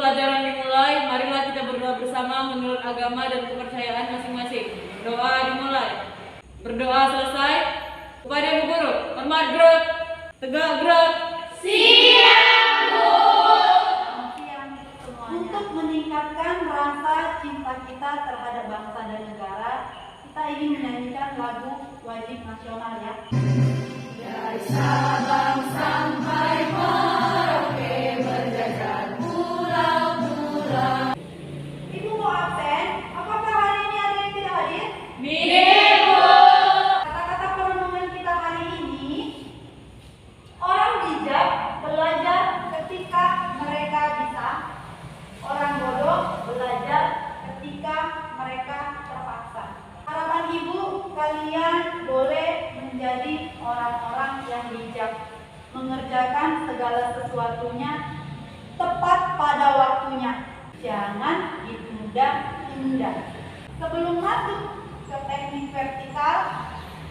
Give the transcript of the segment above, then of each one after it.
pelajaran dimulai, marilah kita berdoa bersama menurut agama dan kepercayaan masing-masing. Doa dimulai. Berdoa selesai. Kepada Ibu Guru, hormat gerak, tegak gerak. Siap, Bu. Untuk meningkatkan rasa cinta kita terhadap bangsa dan negara, kita ingin menyanyikan lagu wajib nasional ya. Dari Sabang sampai Merauke berjajar pulau-pulau. Ibu mau absen? Apakah hari ini ada yang tidak hadir? Ibu. Kata-kata perenungan kita hari ini, orang bijak belajar ketika mereka bisa, orang bodoh belajar ketika mereka terpaksa. Harapan Ibu, kalian boleh menjadi orang-orang yang bijak, mengerjakan segala sesuatunya tepat pada waktunya. Jangan ditunda-tunda. Sebelum masuk ke teknik vertikal,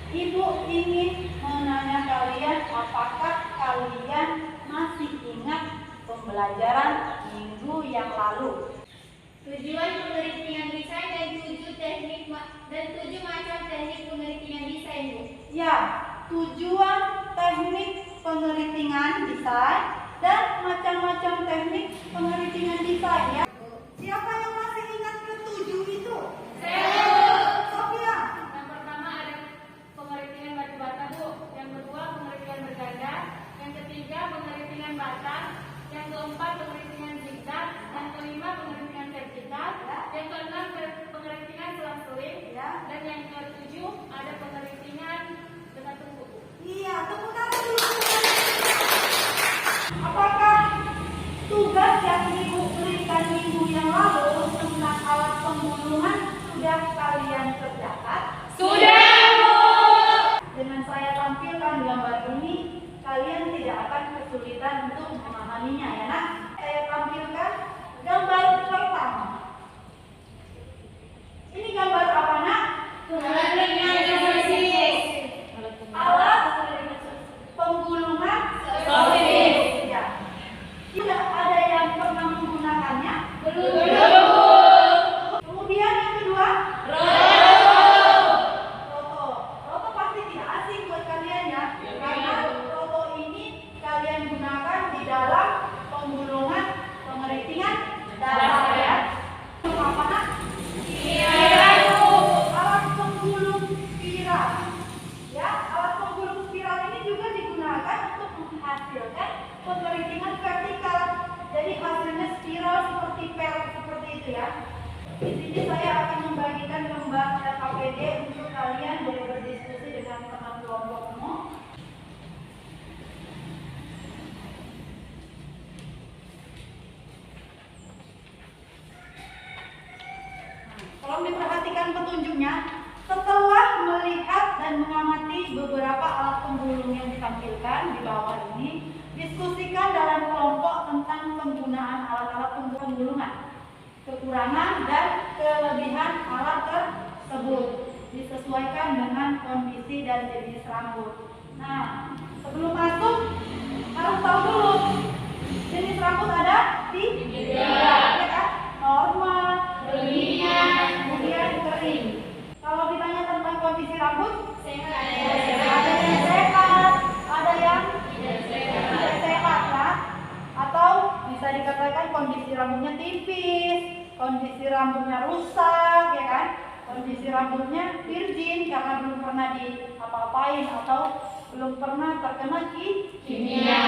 Ibu ingin menanya kalian apakah kalian masih ingat pembelajaran minggu yang lalu. Tujuan pengertian desain dan 7 macam teknik pengertian desain, Bu. Ya, tujuan teknik pengeritingan desain dan macam-macam teknik pengeritingan desain ya. Siapa yang masih ingat ketujuh itu? Sofia. Yang pertama ada pengeritingan batu bata, Bu. Yang kedua pengeritingan berganda. Yang ketiga pengeritingan batang. Yang keempat pengeritingan zigzag. Yang kelima pengeritingan vertikal. Yang keenam pengeritingan selang-seling. Dan yang ketujuh ada pengeritingan dengan tumpuk. Iya, tepuk tangan dulu. Apakah tugas yang Ibu berikan minggu yang lalu tentang alat penggulungan sudah kalian kerjakan? Sudah, Bu. Dengan saya tampilkan gambar ini, kalian tidak akan kesulitan untuk memahaminya ya nak. Saya tampilkan gambar pertama. Ini gambar apa nak? Alat penggulungan sosis. Ya. Tidak ada yang pernah menggunakannya? Kemudian yang kedua, roto. Roto pasti tidak asing buat kalian ya, karena roto ini kalian gunakan di dalam penggulungan pengeritingan dasar ya. Apa nak? Alat penggulung spiral. Ya, alat penggulung spiral ini juga digunakan untuk menghasilkan pengeritingan vertikal. Jadi hasilnya spiral seperti perak seperti itu ya. Di sini saya akan membagikan gambar KPD untuk kalian boleh berdiskusi dengan teman kelompokmu. Tolong diperhatikan petunjuknya. Setelah melihat dan mengamati beberapa alat penggulung yang ditampilkan di bawah ini, diskusikan dalam kelompok tentang penggunaan alat-alat penggulungan, kekurangan dan kelebihan alat tersebut, disesuaikan dengan kondisi dan jenis rambut. Nah, sebelum masuk harus tahu dulu jenis rambut ada tiga, ya kan? Normal, berminyak, kemudian kering. Kalau ditanya tentang kondisi rambut, ada yang sehat, ada yang tidak sehat ya. Atau bisa dikatakan kondisi rambutnya tipis, kondisi rambutnya rusak, ya kan? Kondisi rambutnya virgin karena belum pernah diapa-apain atau belum pernah terkena kimia.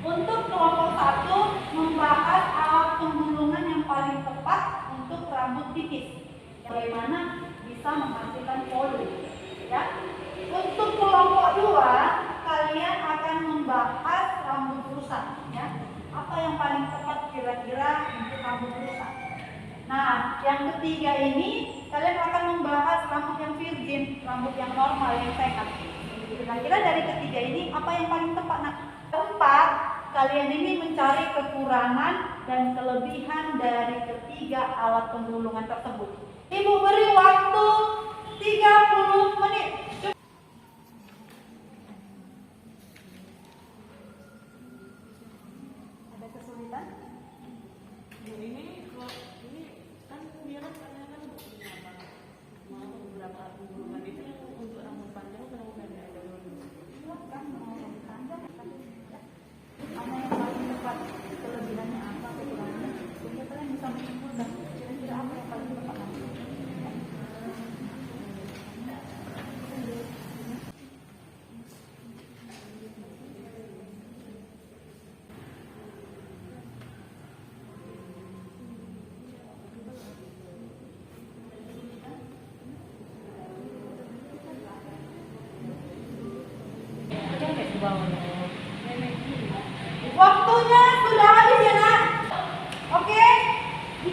Untuk kelompok 1 membahas alat penggulungan yang paling tepat untuk rambut tipis. Bagaimana bisa menghasilkan polu, ya. Untuk kelompok 2, kalian akan membahas rambut rusak, ya. Apa yang paling tepat kira-kira untuk rambut rusak? Nah, yang ketiga ini kalian akan membahas rambut yang virgin, rambut yang normal, yang sehat. Kira-kira dari ketiga ini apa yang paling tepat? Nah, keempat, kalian ini mencari kekurangan dan kelebihan dari ketiga alat penggulungan tersebut. Ibu beri waktu 30 menit. Ada kesulitan?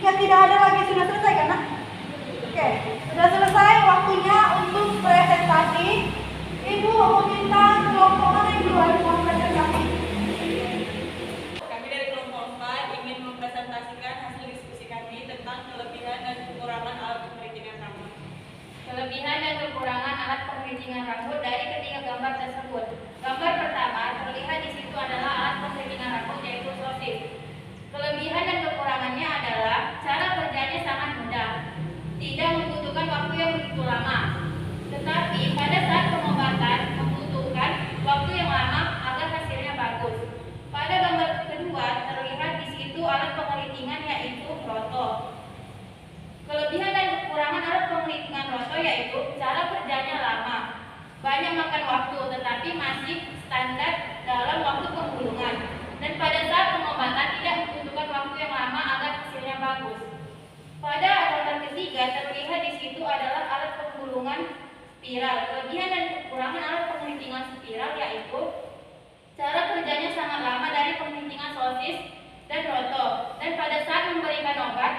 Jika tidak ada lagi, sudah selesai kan? Nak? Oke, sudah selesai waktunya untuk presentasi. Ibu meminta kelompok mana yang duluan mau presentasi? Kami dari kelompok 4 ingin mempresentasikan hasil diskusi kami tentang kelebihan dan kekurangan alat pengkeritingan rambut. Kelebihan dan kekurangan alat pengkeritingan rambut dari ketiga gambar tersebut. Gambar pertama terlihat di situ adalah alat pengkeritingan rambut yaitu sosis. Kelebihan dan kekurangannya adalah cara kerjanya sangat mudah, tidak membutuhkan waktu yang begitu lama. Tetapi pada saat pengobatan membutuhkan waktu yang lama agar hasilnya bagus. Pada gambar kedua terlihat di situ alat pengkeritingan yaitu roto. Kelebihan dan kekurangan alat pengkeritingan roto yaitu cara kerjanya lama, banyak makan waktu tetapi masih standar dalam waktu penggulungan. Dan pada saat pengobatan tidak membutuhkan waktu yang lama agar hasilnya bagus. Pada gambar ketiga terlihat di situ adalah alat penggulungan spiral. Kelebihan dan kekurangan alat pengkeritingan spiral yaitu cara kerjanya sangat lama dari pengkeritingan sosis dan roto. Dan pada saat memberikan obat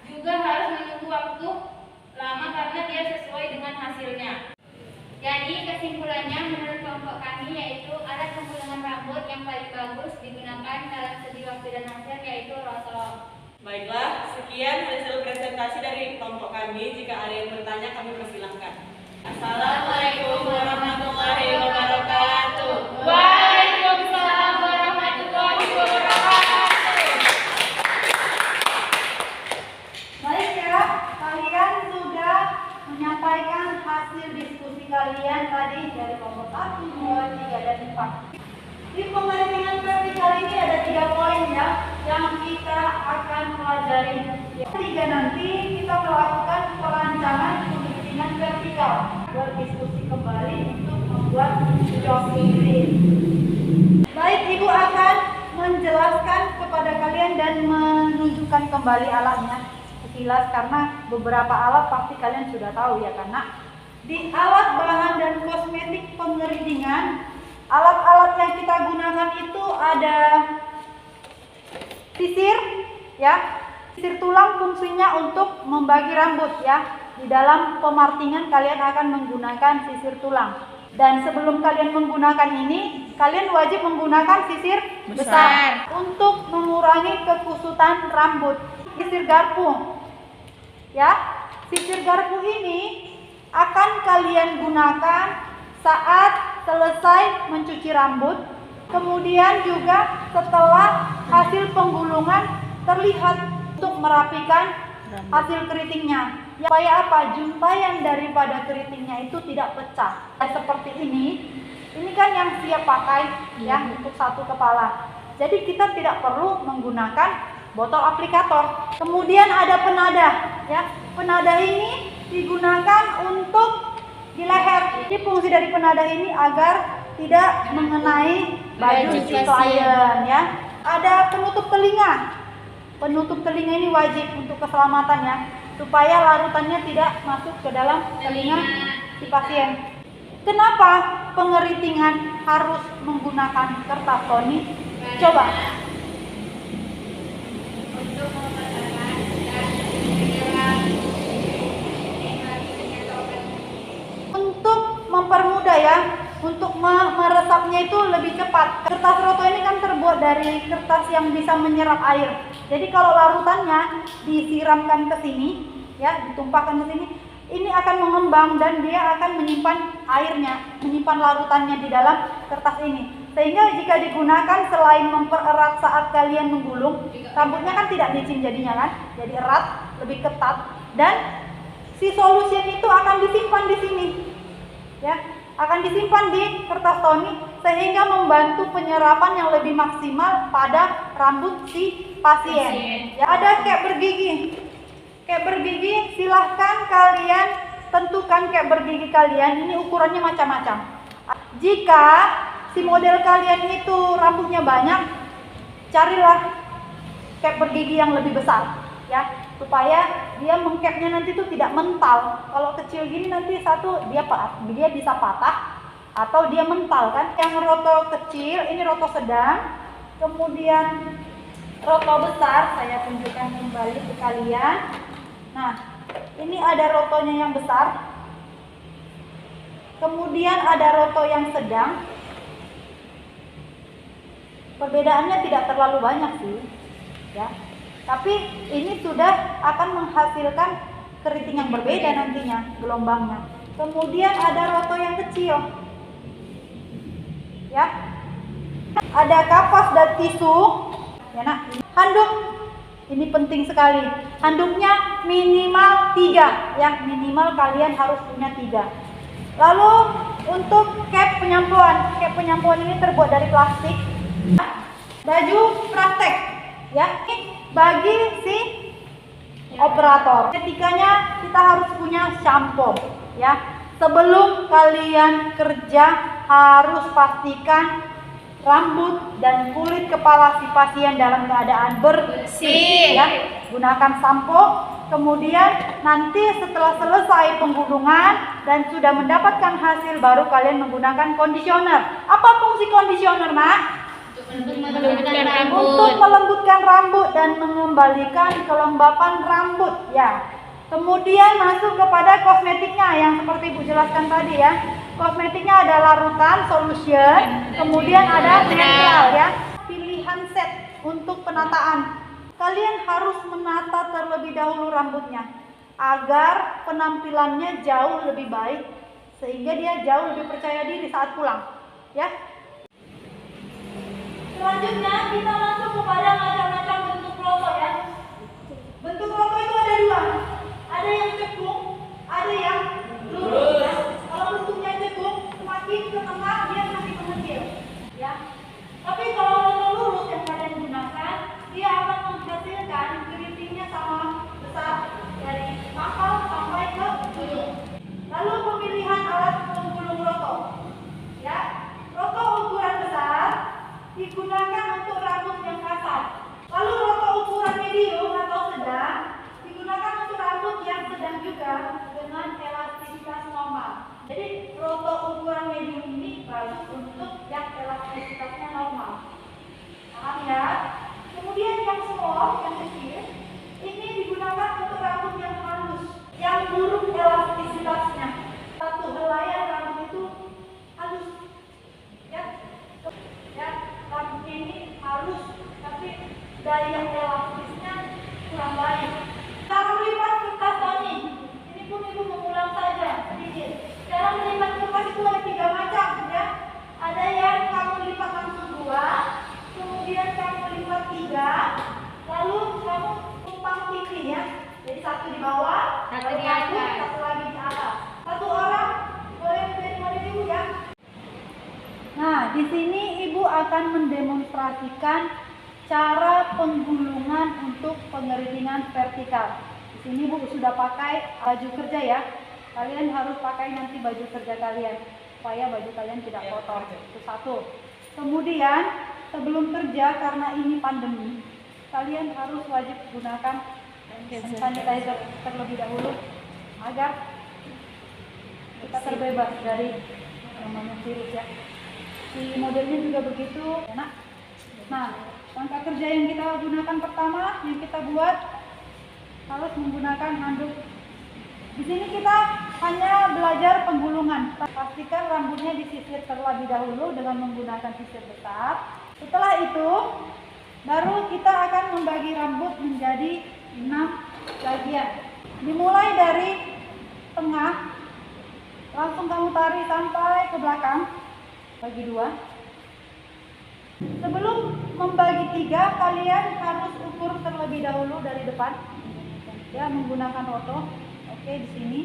juga harus menunggu waktu lama karena dia sesuai dengan hasilnya. Jadi kesimpulannya menurut kelompok kami yaitu alat penggulungan rambut yang paling bagus digunakan dalam segi waktu dan hasil yaitu roto. Baiklah, sekian hasil presentasi dari kelompok kami. Jika ada yang bertanya, kami persilahkan. Assalamualaikum warahmatullahi wabarakatuh. Waalaikumsalam warahmatullahi wabarakatuh. Baik ya, kalian sudah menyampaikan hasil diskusi kalian tadi dari kelompok 1, 2, 3, dan 4. Di pengeritingan vertikal ini ada 3 poin ya yang kita akan pelajari. Yang ketiga nanti kita melakukan perancangan pengeritingan vertikal. Berdiskusi kembali untuk membuat doktrin. Baik, Ibu akan menjelaskan kepada kalian dan menunjukkan kembali alatnya sekilas karena beberapa alat pasti kalian sudah tahu ya, karena di alat bahan dan kosmetik pengeritingan, alat-alat yang kita gunakan itu ada sisir ya. Sisir tulang fungsinya untuk membagi rambut ya. Di dalam pemartingan kalian akan menggunakan sisir tulang. Dan sebelum kalian menggunakan ini, kalian wajib menggunakan sisir besar untuk mengurangi kekusutan rambut. Sisir garpu. Ya, sisir garpu ini akan kalian gunakan saat selesai mencuci rambut, kemudian juga setelah hasil penggulungan terlihat untuk merapikan hasil keritingnya. Supaya apa? Juntayan daripada keritingnya itu tidak pecah. Seperti ini kan yang siap pakai ya untuk satu kepala. Jadi kita tidak perlu menggunakan botol aplikator. Kemudian ada penadah ya. Penadah ini digunakan untuk di leher. Jadi fungsi dari penadah ini agar tidak mengenai baju si klien ya. Ada penutup telinga. Penutup telinga ini wajib untuk keselamatan ya, supaya larutannya tidak masuk ke dalam telinga si pasien. Kenapa pengeritingan harus menggunakan kertas Tony? Coba. Untuk mempertahankan dan menyerap Untuk mempermudah ya, untuk meresapnya itu lebih cepat. Kertas roto ini kan terbuat dari kertas yang bisa menyerap air. Jadi kalau larutannya disiramkan ke sini, ya, ditumpahkan ke sini, ini akan mengembang dan dia akan menyimpan airnya, menyimpan larutannya di dalam kertas ini. Sehingga jika digunakan selain mempererat saat kalian menggulung, rambutnya kan tidak licin jadinya kan, jadi erat, lebih ketat, dan si solution itu akan disimpan di sini, ya, akan disimpan di kertas Tony sehingga membantu penyerapan yang lebih maksimal pada rambut si pasien. Ya, ada cap bergigi. Cap bergigi silahkan kalian tentukan cap bergigi kalian. Ini ukurannya macam-macam. Jika si model kalian itu rambutnya banyak, carilah cap bergigi yang lebih besar, ya, supaya dia mengcapnya nanti itu tidak mental. Kalau kecil gini nanti satu dia bisa patah atau dia mental kan. Yang roto kecil, ini roto sedang, kemudian roto besar, saya tunjukkan kembali ke kalian. Nah, ini ada rotonya yang besar. Kemudian ada roto yang sedang. Perbedaannya tidak terlalu banyak sih, ya. Tapi ini sudah akan menghasilkan keriting yang berbeda nantinya gelombangnya. Kemudian ada roto yang kecil, ya. Ada kapas dan tisu, ya nak. Handuk, ini penting sekali. Handuknya minimal 3, ya. Minimal kalian harus punya 3. Lalu untuk cap penyampuan ini terbuat dari plastik. Baju praktek, ya. Ini bagi si operator. Ketiganya kita harus punya shampoo, ya. Sebelum kalian kerja harus pastikan rambut dan kulit kepala si pasien dalam keadaan bersih, ya. Gunakan sampo. Kemudian nanti setelah selesai penggulungan dan sudah mendapatkan hasil, baru kalian menggunakan conditioner. Apa fungsi conditioner, Nak? Untuk melembutkan rambut dan mengembalikan kelembapan rambut, ya. Kemudian masuk kepada kosmetiknya yang seperti Ibu jelaskan tadi, ya. Kosmetiknya ada larutan, solution, kemudian ada mineral, ya. Pilihan set untuk penataan. Kalian harus menata terlebih dahulu rambutnya agar penampilannya jauh lebih baik, sehingga dia jauh lebih percaya diri saat pulang, ya. Selanjutnya kita masuk kepada macam-macam bentuk roto, ya. Bentuk roto itu ada 2. Ada yang cekung, ada yang lurus, ya. Kalau bentuknya cekung, semakin ke tengah dia semakin mengecil, ya. Tapi kalau roto lurus yang kalian gunakan, dia akan menghasilkan keritingnya sama besar dari pangkal sampai ke ujung. Lalu pemilihan alat penggulung roto, ya. Roto ukuran besar digunakan untuk rambut yang kasar. Lalu roto ukuran medium atau sedang digunakan untuk rambut yang sedang juga dengan elastisitas normal. Jadi roto ukuran medium ini bagus untuk yang elastisitasnya normal. Paham, ya? Kemudian yang small, yang kecil, ini digunakan untuk rambut yang halus, yang buruk elastisitasnya. Satu helaian rambut itu halus, ya. Ya, rambutnya ini halus, tapi daya elastisnya kurang baik. Cara melipat kertas Tony, ini pun Ibu mengulang saja sedikit. Cara melipat kertas itu ada 3 macam, ya. Ada yang kamu lipat langsung 2, kemudian kamu lipat 3, lalu kamu tumpang tindih, ya. Jadi 1 di bawah, Satu di atas. 1 lagi di atas. 1 orang boleh menjadi model Ibu, ya. Nah, di sini Ibu akan mendemonstrasikan cara penggulungan untuk pengeritingan vertikal. Di sini Ibu sudah pakai baju kerja, ya. Kalian harus pakai nanti baju kerja kalian supaya baju kalian tidak kotor. Itu 1. Kemudian sebelum kerja, karena ini pandemi, kalian harus wajib gunakan hand sanitizer terlebih dahulu agar kita terbebas dari namanya virus, ya. Si modelnya juga begitu, ya, Nak. Nah, langkah kerja yang kita gunakan pertama, yang kita buat harus menggunakan handuk. Di sini kita hanya belajar penggulungan. Pastikan rambutnya disisir terlebih dahulu dengan menggunakan sisir besar. Setelah itu, baru kita akan membagi rambut menjadi 6 bagian. Dimulai dari tengah, langsung kamu tarik sampai ke belakang. Bagi 2. Sebelum membagi 3, kalian harus ukur terlebih dahulu dari depan, ya, menggunakan roto. Oke, di sini.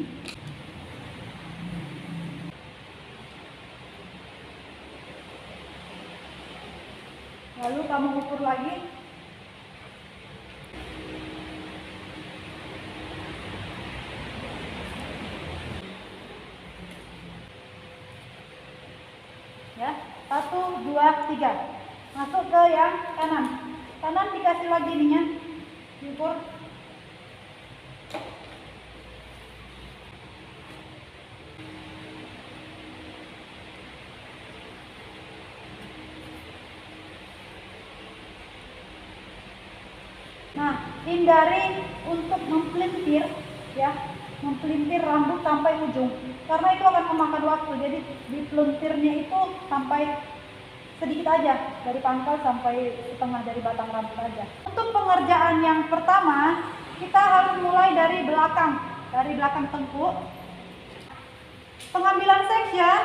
Lalu kamu ukur lagi. Ya, 1, 2, 3. Masuk ke yang kanan. Kanan dikasih lagi ininya, diukur. Nah, hindari untuk mempelintir ya, mempelintir rambut sampai ujung karena itu akan memakan waktu. Jadi di pelintirnya itu sampai sedikit aja, dari pangkal sampai setengah dari batang rambut aja. Untuk pengerjaan yang pertama, kita harus mulai dari belakang tengkuk. Pengambilan section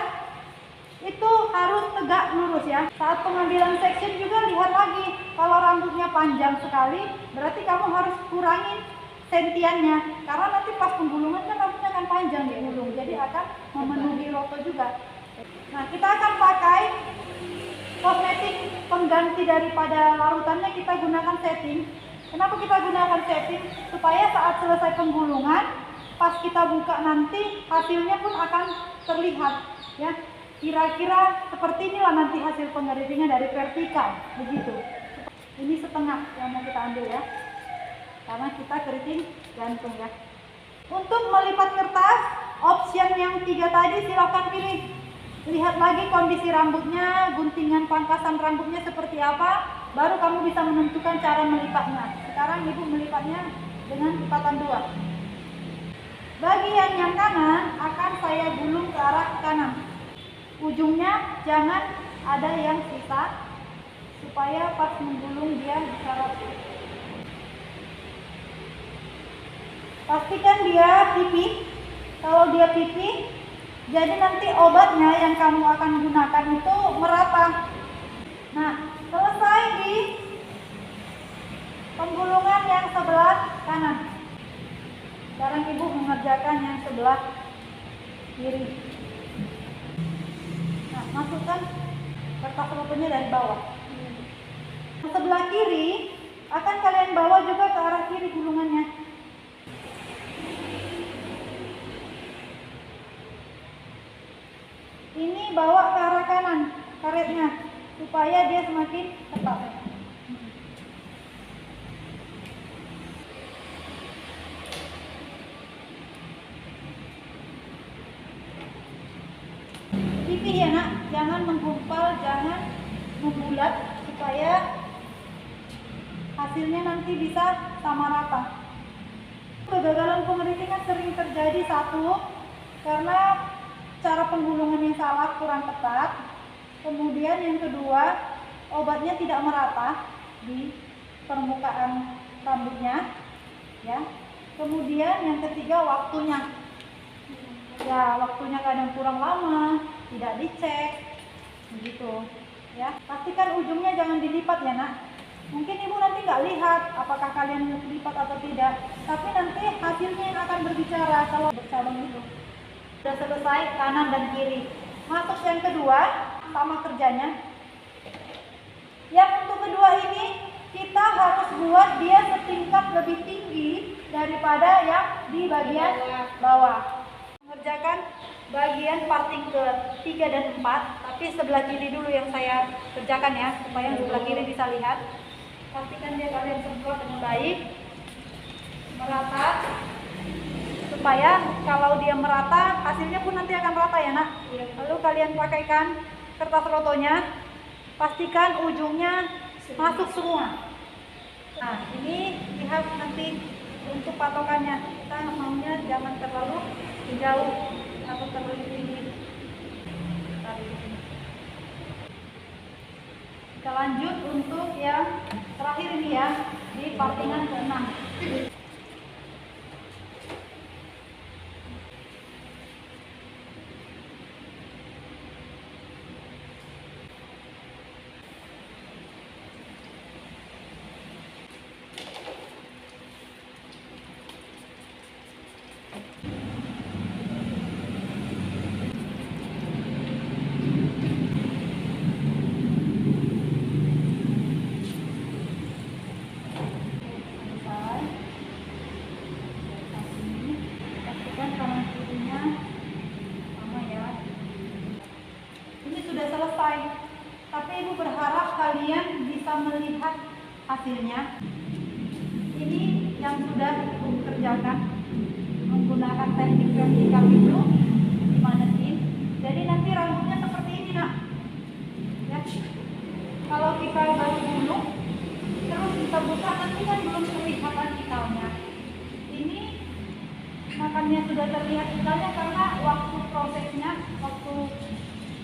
itu harus tegak lurus ya. Saat pengambilan section juga lihat lagi, kalau rambutnya panjang sekali berarti kamu harus kurangin sentiannya, karena nanti pas penggulungan kan rambutnya akan panjang di ujung, jadi akan memenuhi roto juga. Nah, kita akan pakai kosmetik pengganti daripada larutannya, kita gunakan setting. Kenapa kita gunakan setting? Supaya saat selesai penggulungan, pas kita buka nanti hasilnya pun akan terlihat ya. Kira-kira seperti inilah nanti hasil pengeritingan dari vertikal, begitu. Ini setengah yang mau kita ambil ya, karena kita keriting gantung ya. Untuk melipat kertas, option yang 3 tadi silahkan pilih. Lihat lagi kondisi rambutnya, guntingan pangkasan rambutnya seperti apa, baru kamu bisa menentukan cara melipatnya. Sekarang ibu melipatnya dengan lipatan 2. Bagian yang kanan akan saya gulung ke arah kanan. Ujungnya jangan ada yang sisa, supaya pas menggulung dia bisa rapi. Pastikan dia pipih. Kalau dia pipih, jadi nanti obatnya yang kamu akan gunakan itu merata. Nah, selesai di penggulungan yang sebelah kanan. Sekarang ibu mengerjakan yang sebelah kiri. Nah, masukkan kertas rotonya dari bawah. Sebelah kiri akan kalian bawa juga ke arah kiri gulungannya. Ini bawa ke arah kanan karetnya supaya dia semakin ketat. Pipih ya nak, jangan menggumpal, jangan membulat supaya hasilnya nanti bisa sama rata. Kegagalan pengeritingan sering terjadi, satu karena cara penggulungan yang salah, kurang ketat. Kemudian yang kedua, obatnya tidak merata di permukaan rambutnya ya. Kemudian yang ketiga, waktunya ya, waktunya kadang kurang lama, tidak dicek begitu ya. Pastikan ujungnya jangan dilipat ya nak. Mungkin ibu nanti nggak lihat apakah kalian lipat atau tidak, tapi nanti hasilnya yang akan berbicara kalau bercabang itu. Sudah selesai kanan dan kiri. Masuk yang kedua, sama kerjanya. Yang untuk kedua ini kita harus buat dia setingkat lebih tinggi daripada yang di bagian bawah. Mengerjakan bagian parting ke 3 dan 4, tapi sebelah kiri dulu yang saya kerjakan ya, supaya yang sebelah kiri bisa lihat. Pastikan dia kalian semprot dengan baik, merata, supaya kalau dia merata hasilnya pun nanti akan rata ya nak. Lalu kalian pakaikan kertas rotonya, pastikan ujungnya masuk semua. Nah, ini lihat nanti untuk patokannya, kita maunya jangan terlalu jauh atau terlalu tinggi. Kita lanjut untuk yang terakhir ini ya, di partingan ke-6. Tapi ibu berharap kalian bisa melihat hasilnya. Ini yang sudah ibu kerjakan menggunakan teknik vertikal itu dimanekin. Jadi nanti rambutnya seperti ini nak. Ya. Kalau kita baru gulung terus kita buka nanti kan belum terlihat hanya sudah terlihat sisanya karena waktu prosesnya, waktu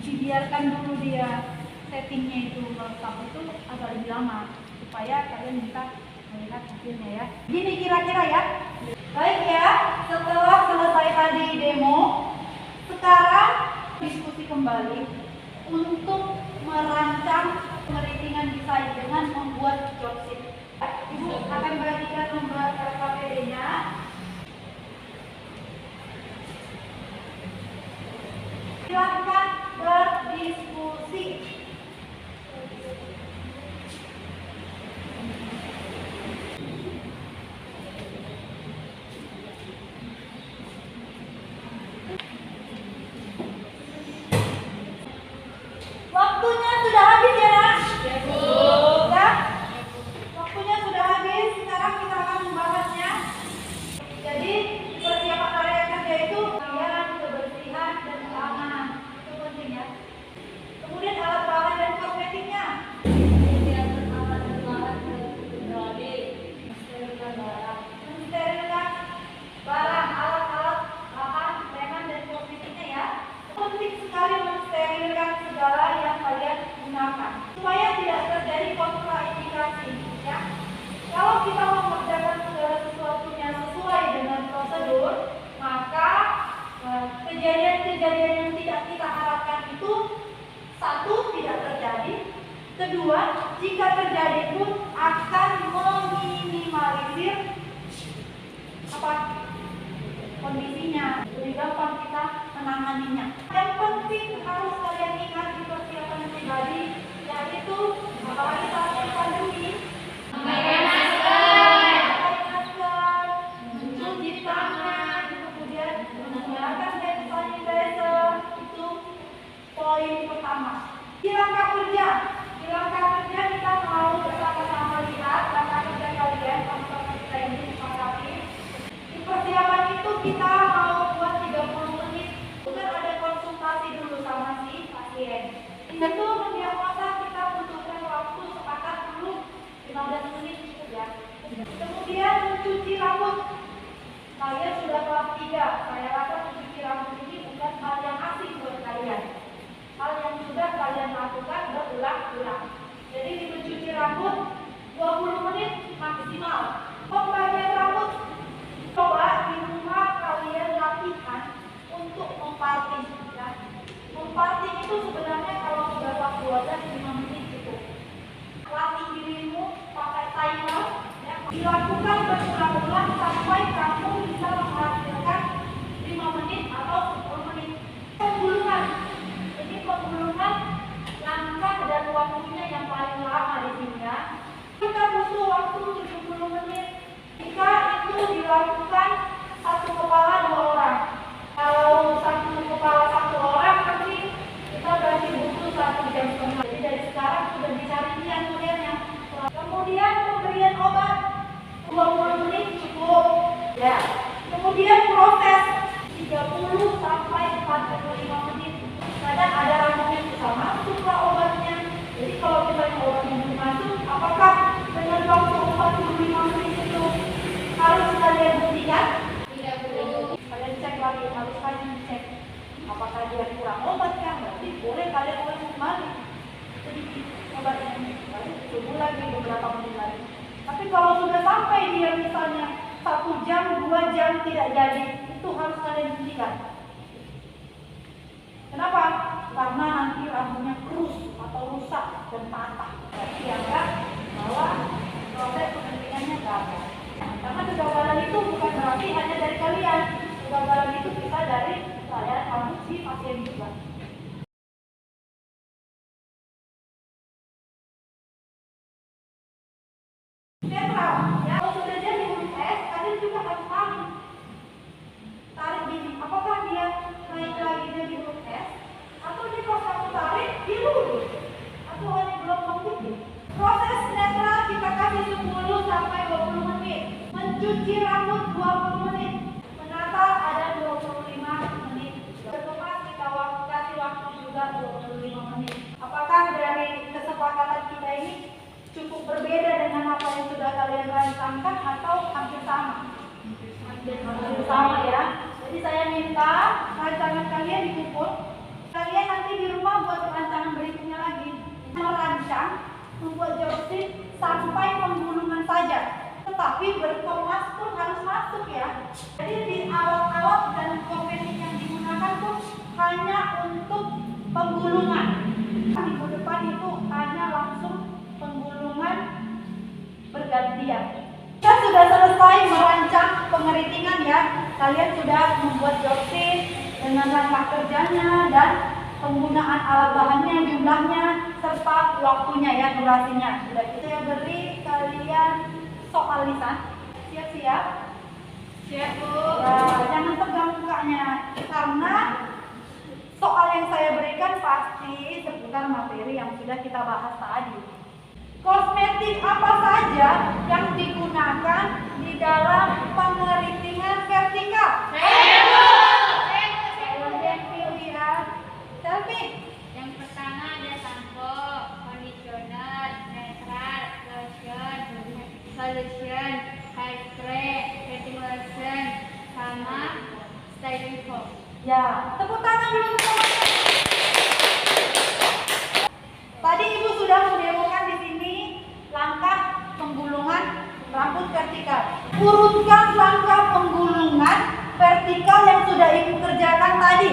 dibiarkan dulu dia settingnya itu lengkap itu agak lebih lama supaya kalian bisa melihat hasilnya ya. Gini kira-kira ya. Baik ya, setelah selesai tadi demo, sekarang diskusi kembali untuk merancang pengeritingan desain dengan membuat job sheet. Ibu akan perhatikan membuat RKPD-nya. Silahkan berdiskusi. Waktunya sudah habis ya, Nak? Ya, Bu. Ya? Waktunya sudah habis, sekarang kita akan membahasnya. Jadi, persiapan area kerja itu kalian, kebersihan, dan keamanan. Itu penting ya. Kemudian alat bahan dan kosmetiknya. Mensterilkan barang, alat-alat, bahan, bahan dan kosmetiknya ya. Penting sekali mensterilkan segala yang kalian gunakan supaya tidak terjadi kontraindikasi ya. Kalau kita mengerjakan segala sesuatunya sesuai dengan prosedur, maka kejadian-kejadian yang tidak kita harapkan itu satu tidak terjadi, kedua jika terjadi pun akan meminimalisir kondisinya, lebih gampang kita menanganinya. Yang penting harus kalian ingat di persiapan pribadi, yaitu apalagi saat ini pandemi, memakai masker, mencuci tangan, kemudian menggunakan hand sanitizer, itu poin pertama. Di langkah kerja kita mau bersama-sama lihat langkah kerja kalian, teman-teman kita ini disepakati. Di persiapan itu kita mau buat 30 menit. Bukan ada konsultasi dulu sama si pasien. Itu mendiagnosa kita butuhkan waktu sepakat dulu 15 menit cukup ya. Kemudian mencuci rambut. Kalian sudah kelas 3. Saya rasa mencuci rambut ini bukan hal yang asing buat kalian. Hal yang sudah kalian lakukan berulang-ulang. Jadi di mencuci rambut 20 menit maksimal. Pembagian rambut, coba di rumah kalian latihan untuk memparting ya. Memparting itu sebenarnya kalau sudah pas 5 menit cukup. Latih dirimu pakai timer ya. Dilakukan berulang-ulang sampai kamu bisa menghasilkan 5 menit atau 10 menit. Penggulungan. Ini penggulungan langkah dan waktunya yang paling lama di sini ya. Kita butuh waktu 70 menit. Jika itu dilakukan satu kepala 2 orang. Kalau satu kepala 1 orang nanti kita berarti butuh 1 jam setengah. Jadi dari sekarang sudah dicari kemudiannya. Kemudian pemberian obat 20 menit cukup. Ya. Kemudian proses 30 sampai 45 menit. Kadang ada rambutnya bisa masuk ke obatnya. Jadi kalau misalnya obatnya belum masuk, apakah dengan waktu 45 menit itu harus kalian buktikan? Tidak perlu. Kalian cek lagi, harus kalian cek apakah dia kurang obat kan? Berarti boleh kalian ulang kembali sedikit obatnya, lalu tunggu lagi beberapa menit lagi. Tapi kalau sudah sampai dia misalnya 1 jam, 2 jam tidak jadi, itu harus kalian buktikan. Kenapa? Karena nanti rambutnya kerus atau rusak dan patah. Jadi dianggap bahwa proses pengertiannya gagal. Karena kegagalan itu bukan berarti hanya dari kalian. Kegagalan itu bisa dari saya, kamu, si pasien juga. Netral, ya. Kalau sudah jadi huruf S, kalian juga harus tarik. Tarik gini, apakah dia naik lagi jadi huruf S? Atau dia pas kamu tarik, dia lurus? Atau hanya gelombang tinggi? Proses netral kita kasih 10 sampai 20 menit. Mencuci rambut 20 menit. Menata ada 25 menit. Berkemas kita kasih waktu juga 25 menit. Apakah dari kesepakatan kita ini cukup berbeda dengan apa yang sudah kalian rancangkan atau hampir sama? Hampir sama ya. Jadi saya minta rancangan kalian dikumpul. Kalian nanti di rumah buat rancangan berikutnya lagi. Merancang, membuat jersey sampai penggulungan saja. Tetapi berkemas pun harus masuk ya. Jadi di awal-awal dan komedi yang digunakan pun hanya untuk penggulungan. Minggu depan itu hanya langsung penggulungan bergantian. Kita sudah selesai merancang pengeritingan ya. Kalian sudah membuat jersey dengan langkah kerjanya dan penggunaan alat bahannya, jumlahnya, serta waktunya ya, durasinya. Sudah saya beri kalian soal lisan. Siap-siap? Siap, Bu. Ya, jangan pegang mukanya karena soal yang saya berikan pasti seputar materi yang sudah kita bahas tadi. Kosmetik apa saja yang digunakan di dalam pengeritingan vertikal? Selfie. Yang pertama ada sampo, conditioner, netral, lotion, solution, hairspray, setting lotion, sama styling foam. Ya, tepuk tangan dulu teman-teman. Tadi Ibu sudah mendemokan di sini langkah penggulungan rambut vertikal. Urutkan langkah penggulungan vertikal yang sudah Ibu kerjakan tadi.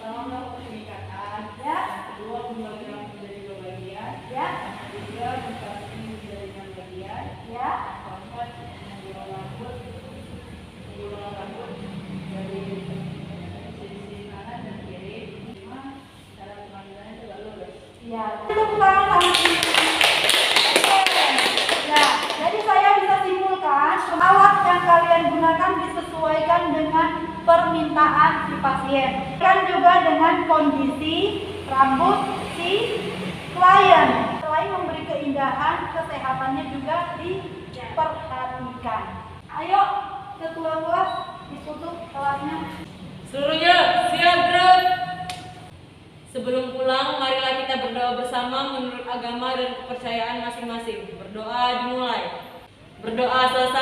Pertama pengikatan, Ya, kedua membagi rambut menjadi dua bagian, ya, ketiga membagi menjadi enam bagian, ya. keempat menggulung rambut dari sisi kanan dan kiri. Lima, cara pengambilannya juga lurus. Ya, tepuk tangan sama ini. Ya, jadi saya bisa simpulkan alat yang kalian gunakan disesuaikan dengan permintaan si pasien dan juga dengan kondisi rambut si klien. Selain memberi keindahan, kesehatannya juga diperhatikan. Ayo, ketua kelas ditutup kelasnya. Seluruhnya siap gerak. Sebelum pulang, marilah kita berdoa bersama menurut agama dan kepercayaan masing-masing. Berdoa dimulai. Berdoa selesai.